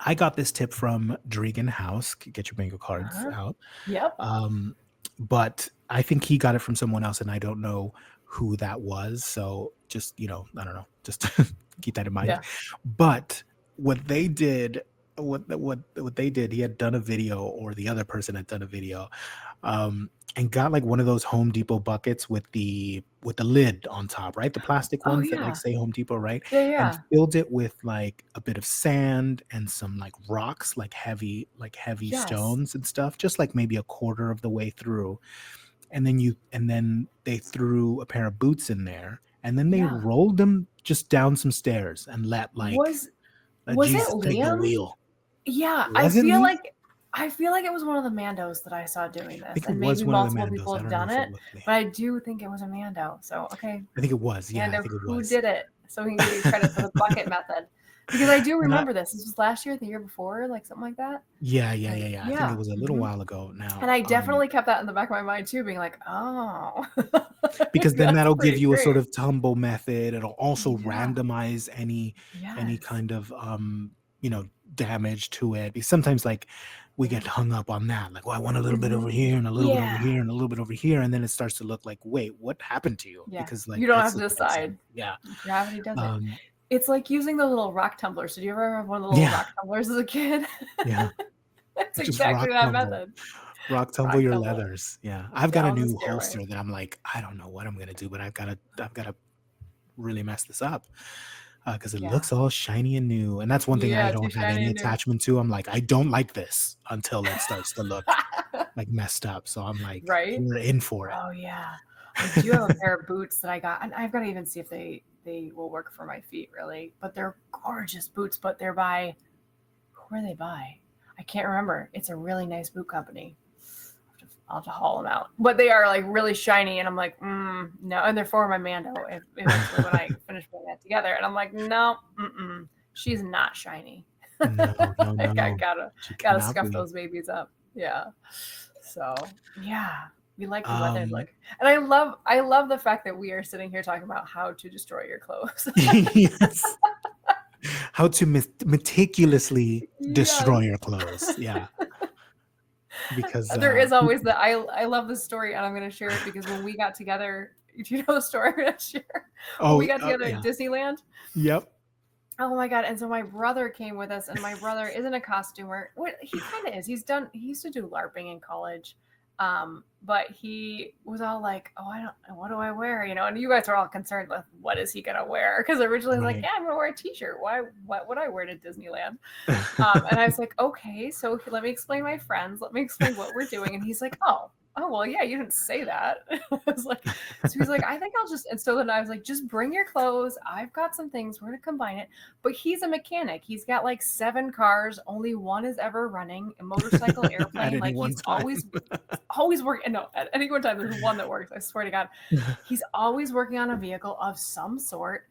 I got this tip from Dregan House. Get your bingo cards Uh-huh. out. Yep. Um, but I think he got it from someone else, and I don't know who that was. So just, I don't know, just keep that in mind. Yeah. But what they did, what they did, he had done a video, or the other person had done a video, and got like one of those Home Depot buckets with the lid on top, right? The plastic Oh ones that like yeah. say Home Depot, right? Yeah, And yeah. filled it with like a bit of sand and some like rocks, like heavy Yes. stones and stuff, just like maybe a quarter of the way through. And then they threw a pair of boots in there, and then they Yeah. rolled them just down some stairs and Was let was it Jesus take the Liam? wheel. Yeah, Was it Liam? I feel like it was one of the Mandos that I saw doing I this, think it and was maybe one of the multiple Mandos. people I have don't know done if it it, was Liam. but I do think it was a Mando. So okay, I think it was. Yeah, I Mando, think it who was. did it? So we can give you credit for the bucket method, because I do And I remember this. This was last year, the year before, like something like that. Yeah, yeah, Like yeah, yeah. I think it yeah, was a little while ago and now. I definitely kept that in the back of my mind too, being like, oh, Because then that's that'll give pretty you a sort great. of tumble method. It'll also Yeah. randomize any Yes. kind of damage to it. Because sometimes like we Yeah. get hung up on that. Like, well, I want a little bit over here and a little bit over Yeah. here and a little bit over here. And then it starts to look like, wait, what happened to you? Yeah. Because like You don't that's have to looking insane. decide. Yeah. Gravity does it. Um, It's like using the little rock tumblers. Did you ever have one of the little yeah, rock tumblers as a kid? yeah. That's Just exactly that method. rock tumble Rock your tumble. leathers. Yeah. I've got a Down the new stairway. holster that I'm like, I don't know what I'm gonna do, but I've gotta really mess this up because it Yeah. looks all shiny and new. And that's one thing I Yeah, too don't have shiny any and new. attachment to. I'm like, I don't like this until it starts to look like messed up. So I'm like, Right? we're in for it. Oh yeah. I do have a pair of boots that I got, and I've got to even see if they will work for my feet really. But they're gorgeous boots, but they're by who are they by? I can't remember. It's a really nice boot company. I'll have to haul them out. But they are like really shiny, and I'm like, no. And they're for my Mando eventually when I finish putting that together. And I'm like, no, she's not shiny. No, no, Like I no. She gotta cannot scuff be. those babies up. Yeah. So yeah, we like the weathered Um, look, and I love the fact that we are sitting here talking about how to destroy your clothes. yes. How to meticulously destroy Yes. your clothes. Yeah. Because There is always the I love this story, and I'm going to share it because when we got together, do you know the story I'm going to share? When we got together at yeah. Disneyland, Yep. oh my god! And so my brother came with us, and my brother isn't a costumer. What he kind of is. He used to do LARPing in college, But he was all like, "Oh, I don't know, what do I wear?" And you guys were all concerned with what is he gonna wear? Because originally I was like, Right. "Yeah, I'm gonna wear a t-shirt. Why? What would I wear to Disneyland?" And I was like, "Okay, so let me explain my friends. Let me explain what we're doing." And he's like, "Oh, well, yeah, you didn't say that." I was like, so he's like, "I think I'll just." And so then I was like, "Just bring your clothes. I've got some things. We're gonna combine it." But he's a mechanic. He's got like 7 cars. Only one is ever running. A motorcycle, At airplane. any Like one he's time. always working. No, at any one time, there's one that works. I swear to God, he's always working on a vehicle of some sort.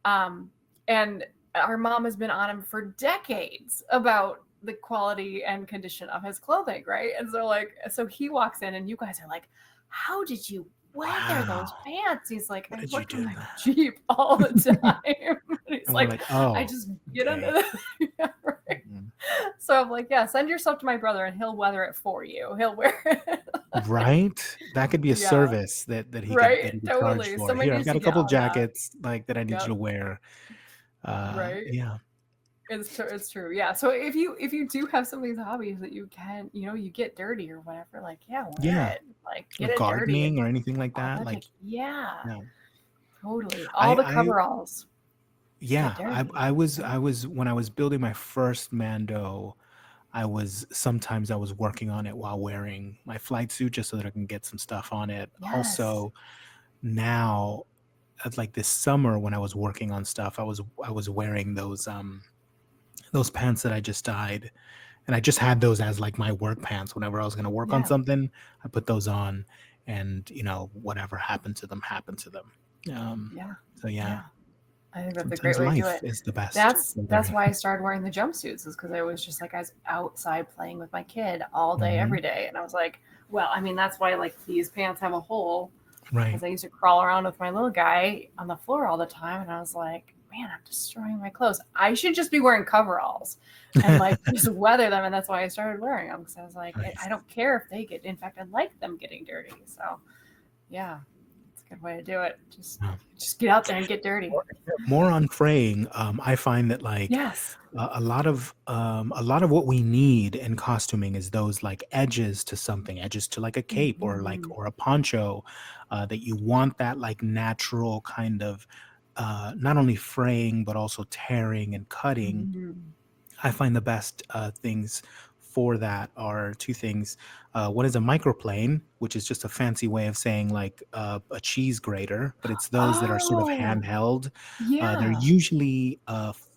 And our mom has been on him for decades about the quality and condition of his clothing, right? And so he walks in, and you guys are like, "How did you wear those Wow. pants?" He's like, What "I did you work on do? my Jeep all the time." And he's And we're like, like, "I oh, just get under okay. the." Yeah, right. Mhm. So I'm like, "Yeah, send your stuff to my brother, and he'll weather it for you. He'll wear it." Right? That could be a Yeah, service that he could right. charge Totally. for. Somebody Here, I've needs got to a get couple on that. jackets like that I need you Yep. to wear. Right. Yeah. It's true. It's true. Yeah. So if you do have some of these hobbies that you can, you get dirty or whatever, like, yeah, wear Yeah. it. Like, Or get it dirty gardening and or anything like that. Like, authentic. Yeah. yeah. Totally. All I the I coveralls get yeah, dirty, I right? was when I was building my first Mando, I was working on it while wearing my flight suit just so that I can get some stuff on it. Yes. Also, now like this summer when I was working on stuff, I was wearing those pants that I just dyed, and I just had those as like my work pants. Whenever I was going to work on Yeah. something, I put those on, and whatever happened to them happened to them. Yeah. So yeah, Yeah. I think that's a great sometimes way to do life it. is the best That's weather. why I started wearing the jumpsuits, is because I was just like, I was outside playing with my kid all day, Hmm. every day. And I was like, well, I mean, that's why like these pants have a hole, Right. because I used to crawl around with my little guy on the floor all the time. And I was like, man, I'm destroying my clothes. I should just be wearing coveralls and like just weather them. And that's why I started wearing them, because I was like, I Nice. don't care if they get, in fact, I like them getting dirty. So yeah, it's a good way to do it. Yeah. Just get out there and get dirty. More on fraying. I find that like Yes. a lot of what we need in costuming is those like edges to something, edges to like a cape or like Mhm. or a poncho, that you want that like natural kind of not only fraying but also tearing and cutting. Mhm. I find the best things for that are two things. One is a microplane, which is just a fancy way of saying like a cheese grater, but it's those that are sort of Oh, handheld. They're yeah. usually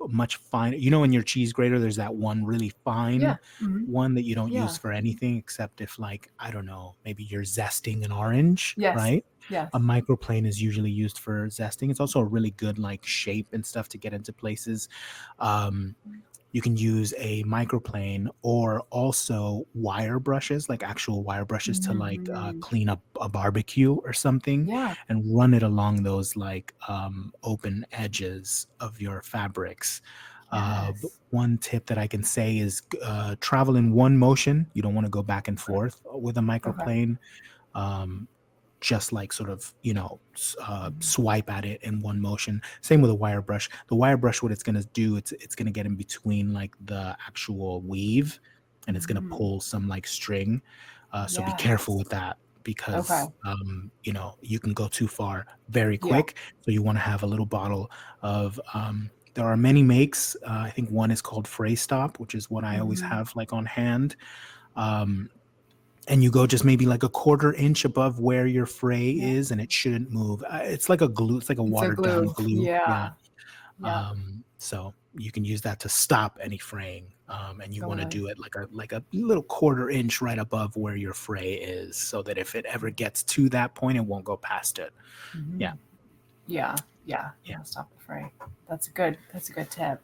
much finer. In your cheese grater, there's that one really fine Yeah. Mhm. one that you don't use Yeah. for anything except if, like, I don't know, maybe you're zesting an orange, Yes. right? A Yes. microplane is usually used for zesting. It's also a really good like shape and stuff to get into places. Um, you can use a microplane or also wire brushes, like actual wire brushes to like Mhm. clean up a barbecue or something, Yeah. and run it along those like open edges of your fabrics. But Yes. one tip that I can say is travel in one motion. You don't want to go back and Okay. forth with a Okay. microplane. Um, just like sort of Mhm. swipe at it in one motion. Same with a wire brush. The wire brush, what it's going to do, it's going to get in between like the actual weave, and it's going to Mhm. pull some like string. So be careful Yes. with that, Okay. because you can go too far very Yeah. quick. So you want to have a little bottle of there are many makes. I think one is called Fray Stop, which is what I always Mhm. have like on hand. um, and you go just maybe like a quarter inch above where your fray Yeah. is, and it shouldn't move. It's like a glue. It's like a It's a watered down glue. glue. Yeah. Yeah. Yeah. So you can use that to stop any fraying. And you want to Totally. do it like a little quarter inch right above where your fray is, so that if it ever gets to that point, it won't go past it. Yeah. Mhm. Yeah. Yeah. Yeah. That'll stop the fray. That's a good. That's a good tip.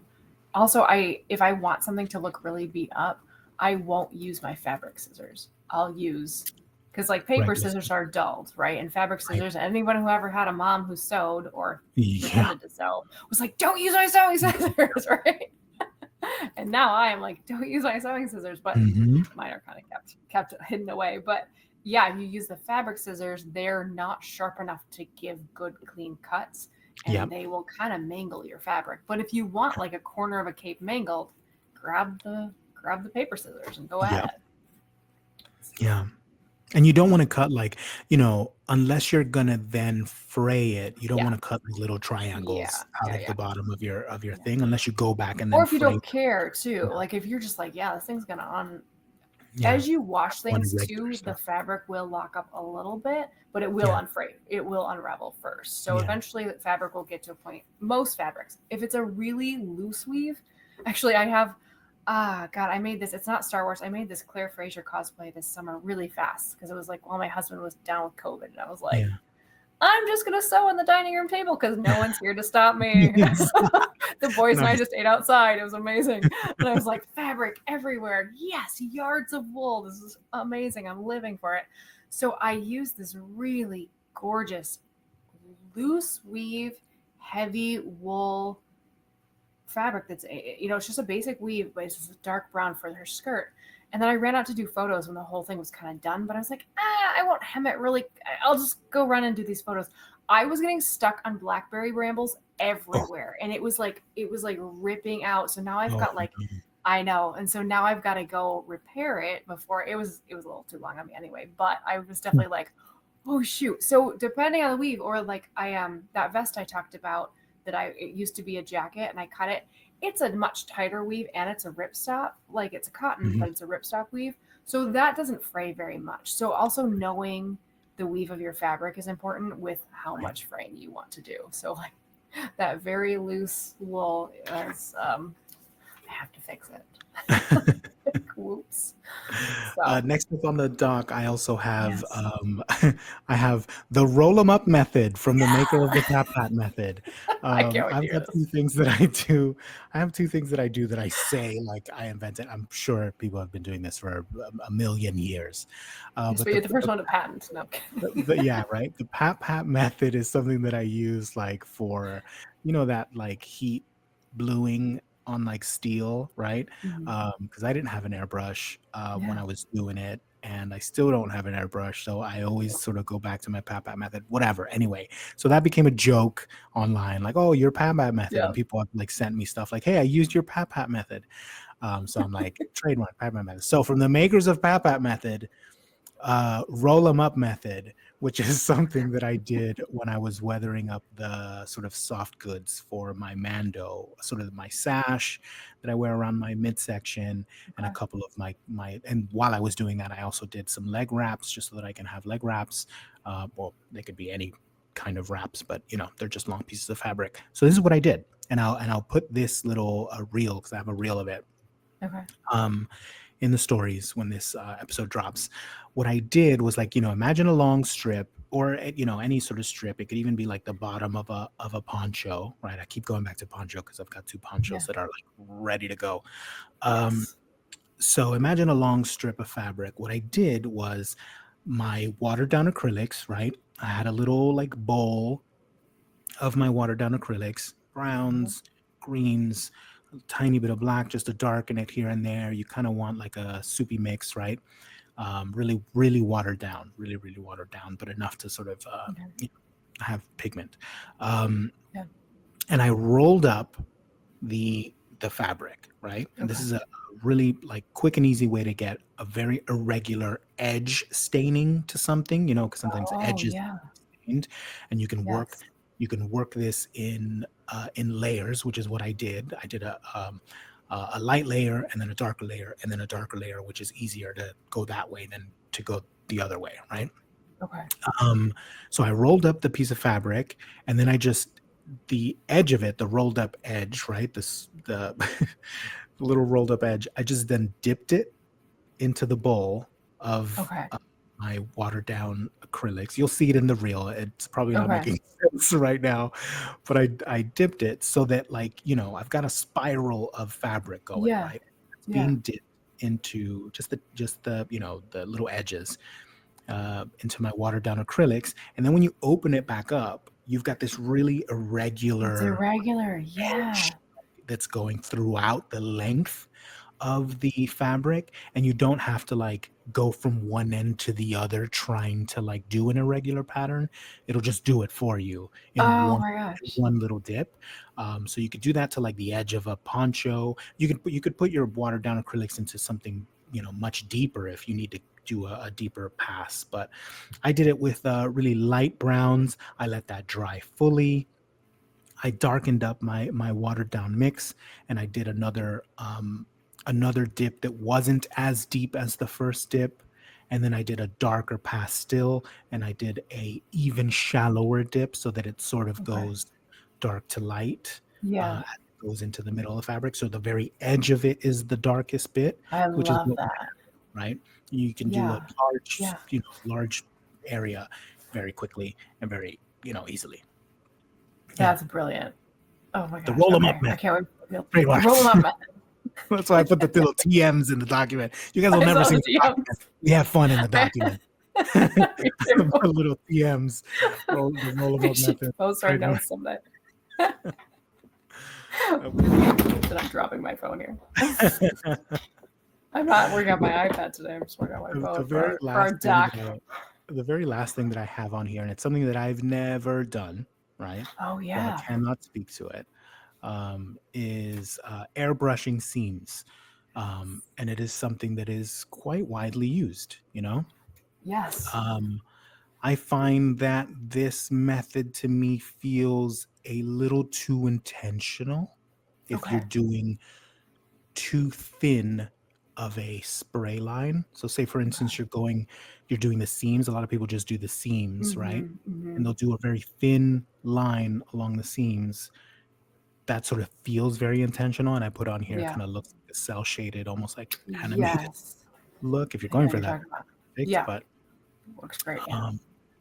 Also, if I want something to look really beat up, I won't use my fabric scissors. I'll use, because like paper Regular. scissors are dulled, right? And fabric Right. scissors, anyone who ever had a mom who sewed or Yeah. pretended to sew was like, don't use my sewing scissors, right? And now I am like, don't use my sewing scissors, but Hmm. mine are kind of kept hidden away. But yeah, if you use the fabric scissors, they're not sharp enough to give good clean cuts, and Yep. they will kind of mangle your fabric. But if you want like a corner of a cape mangled, grab the paper scissors and go at Yep. it. Yeah. And you don't want to cut like, unless you're gonna then fray it, you don't Yeah. want to cut like little Yeah. triangles out Yeah. of Yeah. the bottom of your Yeah. thing unless you go back and Or then if you fray don't them. care too, Yeah. like if you're just like, yeah, this thing's gonna Yeah. as you wash On things regular too, the stuff. fabric will lock up a little bit, but it will Yeah. unfray. It will unravel first. So Yeah. eventually the fabric will get to a point. Most fabrics, if it's a really loose weave, actually I have God, I made this. It's not Star Wars. I made this Claire Fraser cosplay this summer really fast because it was like while my husband was down with COVID, and I was like, Yeah. I'm just gonna sew on the dining room table because no one's here to stop me. Yes. The boys and I Nice. just ate outside. It was amazing. And I was like, fabric everywhere. Yes, yards of wool. This is amazing. I'm living for it. So I used this really gorgeous loose weave, heavy wool fabric that's it's just a basic weave, but it's just dark brown for her skirt. And then I ran out to do photos when the whole thing was kind of done, but I was like, I won't hem it really. I'll just go run and do these photos. I was getting stuck on blackberry brambles Oh, everywhere, and it was like ripping out. So now I've oh, got like, I know, and so now I've got to go repair it before it was a little too long on me anyway. But I was no. definitely like, oh shoot. So depending on the weave, or like that vest I talked about that it used to be a jacket and I cut it. It's a much tighter weave and it's a ripstop. Like it's a cotton, Mhm. but it's a ripstop weave. So that doesn't fray very much. So also knowing the weave of your fabric is important with how Right. much fraying you want to do. So like that very loose wool is I have to fix it. Whoops. So Next up on the dock, I also have yes. I have the roll 'em up method from the maker of the Tap Hat method. I can't wait to I've hear got this. two things that I do. I have two things that I do that I say like I invented. I'm sure people have been doing this for a million years. Yes, But but you're the first one to patent. No, I'm kidding. yeah, right. The Pat Pat method is something that I use like for, that like heat bluing on like steel, right? Mhm. Because I didn't have an airbrush when Yeah. I was doing it, and I still don't have an airbrush, so I always sort of go back to my Pat Pat method. Whatever. Anyway, so that became a joke online, like, "Oh, your Pat Pat method," and Yeah. people have like sent me stuff like, "Hey, I used your Pat Pat method." So I'm like, trademark Pat Pat method. So from the makers of Pat Pat method, roll them up method, which is something that I did when I was weathering up the sort of soft goods for my Mando, sort of my sash that I wear around my midsection, and a Okay. couple of my. And while I was doing that, I also did some leg wraps just so that I can have leg wraps. Well, they could be any kind of wraps, but they're just long pieces of fabric. So this is what I did, and I'll put this little reel because I have a reel of it. Okay. Um, in the stories when this episode drops. What I did was like, imagine a long strip or any sort of strip. It could even be like the bottom of a poncho, right? I keep going back to poncho because I've got two ponchos Yeah. that are like ready to go. Um, Yes. so imagine a long strip of fabric. What I did was my watered down acrylics, right? I had a little like bowl of my watered down acrylics, Mhm. browns, greens, a tiny bit of black just to darken it here and there. You kind of want like a soupy mix, right? Really, really watered down, really, really watered down, but enough to sort of Okay. have pigment. Um, Yeah. and I rolled up the fabric, right? And this Okay. is a really like quick and easy way to get a very irregular edge staining to something, because sometimes the Oh edges yeah. stained, and Yes. you can work this in layers, which is what I did. I did a light layer and then a darker layer and then a darker layer, which is easier to go that way than to go the other way, right? Okay. Um, so I rolled up the piece of fabric, and then I just the edge of it, the rolled up edge, right? This the the little rolled up edge. I just then dipped it into the bowl of Okay. my watered down acrylics. You'll see it in the reel. It's probably not Okay. making sense right now, but I dipped it so that like, I've got a spiral of fabric going, Yeah. right? It's Yeah. being dipped into just the the little edges into my watered down acrylics. And then when you open it back up, you've got this really It's irregular irregular. Yeah. edge that's going throughout the length of the fabric, and you don't have to like go from one end to the other trying to like do an irregular pattern. It'll just do it for you Oh my gosh. one little dip. So you could do that to like the edge of a poncho. You could put your watered down acrylics into something much deeper if you need to do a deeper pass. But I did it with really light browns. I let that dry fully. I darkened up my watered down mix, and I did another dip that wasn't as deep as the first dip, and then I did a darker pastel, and I did a even shallower dip so that it sort of Okay. goes dark to light Yeah. as it goes into the middle of the fabric. So the very edge of it is the darkest bit, I which is love what, that. right? You can do a Yeah. Yeah. large area very quickly and very, easily. Yeah. That's brilliant. Oh my The gosh. roll them up Okay. I method. can't wait to feel Trademark. roll them up method. That's why I put the little TMs in the document. You guys will I never saw see the the document. DMs. We have fun in the document. Me too. The little TMs, the roll them We up should method. post our Trademark. notes someday. That I'm dropping my phone here. I'm not working on my iPad today. I'm just working on my The phone very for our last thing doc. the very last thing that I have on here, and it's something that I've never done, right? Oh So I yeah. cannot speak to it. Is airbrushing seams, and it is something that is quite widely used. Yes. I find that this method to me feels a little too intentional if you're Okay. doing too thin of a spray line. So say for instance you're doing the seams. A lot of people just do the seams, right? Mm-hmm. Mm-hmm. And they'll do a very thin line along the seams. That sort of feels very intentional. And I put on here, it Yeah. kind of looks like a cell shaded, almost like animated Yes. look. If you're I know going what for you're that, talking about. perfect. Yeah. But Works great. Yeah.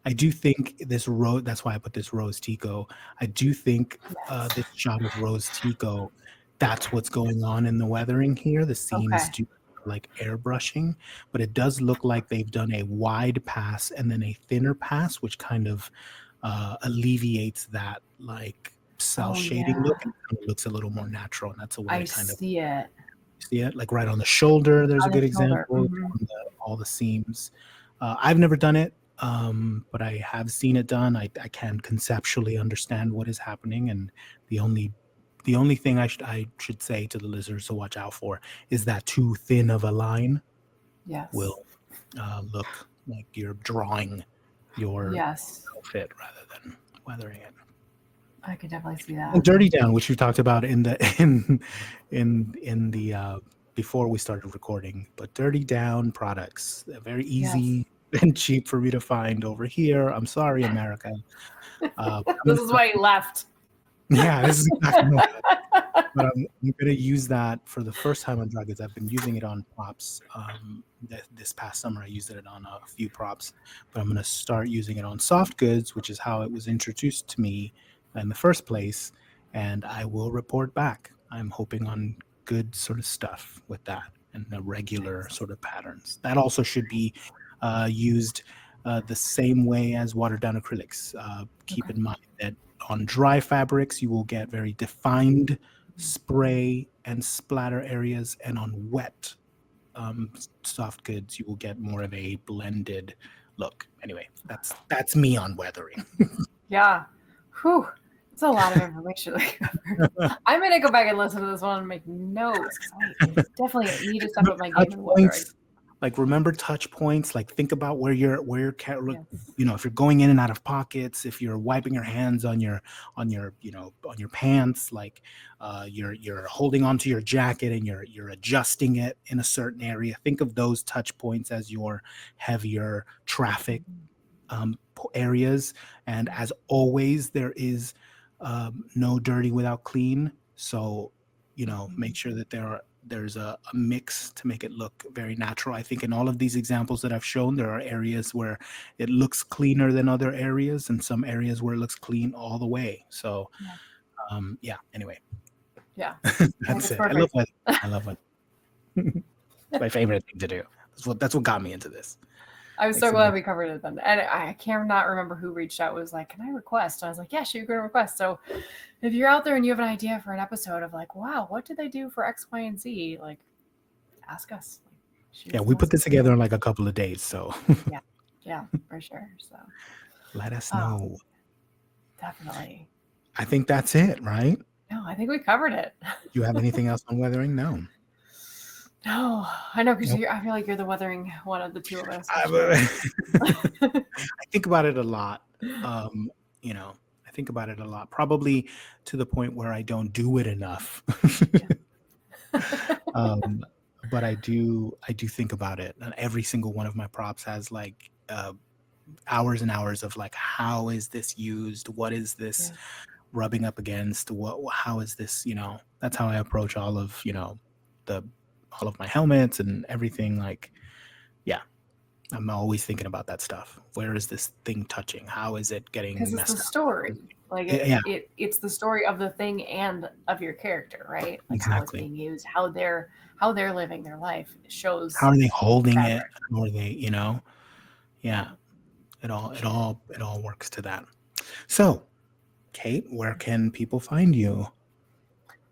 I do think this rose, that's why I put this rose Tico. I do think Yes. this shot of rose Tico, that's what's going on in the weathering here. The seams Okay. do like airbrushing, but it does look like they've done a wide pass and then a thinner pass, which kind of alleviates that like cell Oh shading yeah. look, and kind of looks a little more natural. And that's a way I to kind of see it see it, like right on the shoulder. There's a on the good shoulder. example Mm-hmm. on all the seams. I've never done it, but I have seen it done. I can conceptually understand what is happening, and the only thing I should say to the listeners to watch out for is that too thin of a line Yes. will look like you're drawing your Yes. outfit rather than weathering it. I could definitely see And that. dirty down, which we talked about in the in the before we started recording, but dirty down products, they're very Yes. easy and cheap for me to find over here. I'm sorry, America. I'm This gonna is start- why he left. yeah, this is exactly what. But I'm going to use that for the first time on dry goods. I've been using it on props. This past summer, I used it on a few props, but I'm going to start using it on soft goods, which is how it was introduced to me in the first place. And I will report back. I'm hoping on good sort of stuff with that and the regular sort of patterns. That also should be used the same way as watered down acrylics. Keep in mind that on dry fabrics, you will get very defined spray and splatter areas, and on wet soft goods you will get more of a blended look. Anyway, that's me on weathering. Yeah. Whew. It's a lot of information. I'm gonna go back and listen to this one and make notes. I definitely need to step up my game in weathering. Like remember touch points. Like think about where you're Yes. if you're going in and out of pockets, if you're wiping your hands on your on your pants, like you're holding onto your jacket and you're adjusting it in a certain area. Think of those touch points as your heavier traffic areas. And as always, there is no dirty without clean. So make sure that there's a mix to make it look very natural. I think in all of these examples that I've shown, there are areas where it looks cleaner than other areas, and some areas where it looks clean all the way. So, anyway. Yeah. That's it. Perfect. I love it. It's my favorite thing to do. That's what got me into this. I was so glad we covered it then. And I cannot remember who reached out, was like, can I request? And I was like, yeah, sure, you can request. So if you're out there and you have an idea for an episode of like, wow, what did they do for X, Y, and Z? Like, ask us. Yeah, we put this together in like a couple of days. So yeah, for sure. So let us know. Definitely. I think that's it, right? No, I think we covered it. Do you have anything else on weathering? No. No, I know because Nope. I feel like you're the weathering one of the two of us for sure. I I think about it a lot. Um, you know, I think about it a lot, probably to the point where I don't do it enough. Yeah. um, but I do think about it. And every single one of my props has like hours and hours of like, how is this used? What is this Yeah. rubbing up against? How is this? That's how I approach the all of my helmets and everything. Like, yeah, I'm always thinking about that stuff. Where is this thing touching? How is it Because getting it's the messed up? story. Like Yeah, it's the story of the thing and of your character, right? Like how it's exactly. being used, how they're living their life. It How shows are they holding that it? direction. How are they, Yeah. yeah, it all works to that. So, Kate, where can people find you?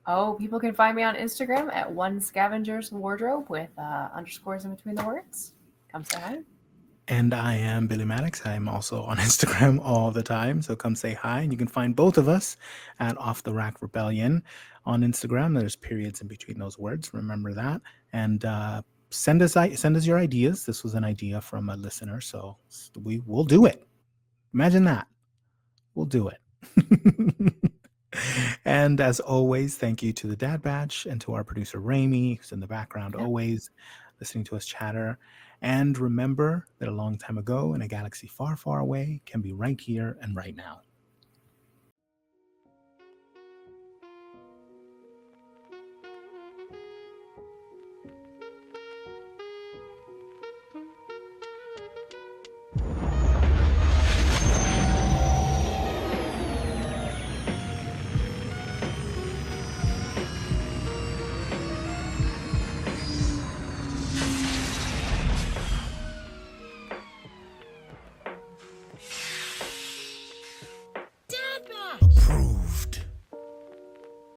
Oh, people can find me on Instagram at one scavenger's wardrobe with underscores in between the words. Come say hi. And I am Billy Maddox. I'm also on Instagram all the time. So come say hi. And you can find both of us at Off the Rack Rebellion on Instagram. There's periods in between those words. Remember that. And send us your ideas. This was an idea from a listener. So we'll do it. Imagine that. We'll do it. And as always, thank you to the Dad Batch and to our producer Raimi, who's in the background Yep. always listening to us chatter. And remember that a long time ago in a galaxy far, far away can be right here and right now.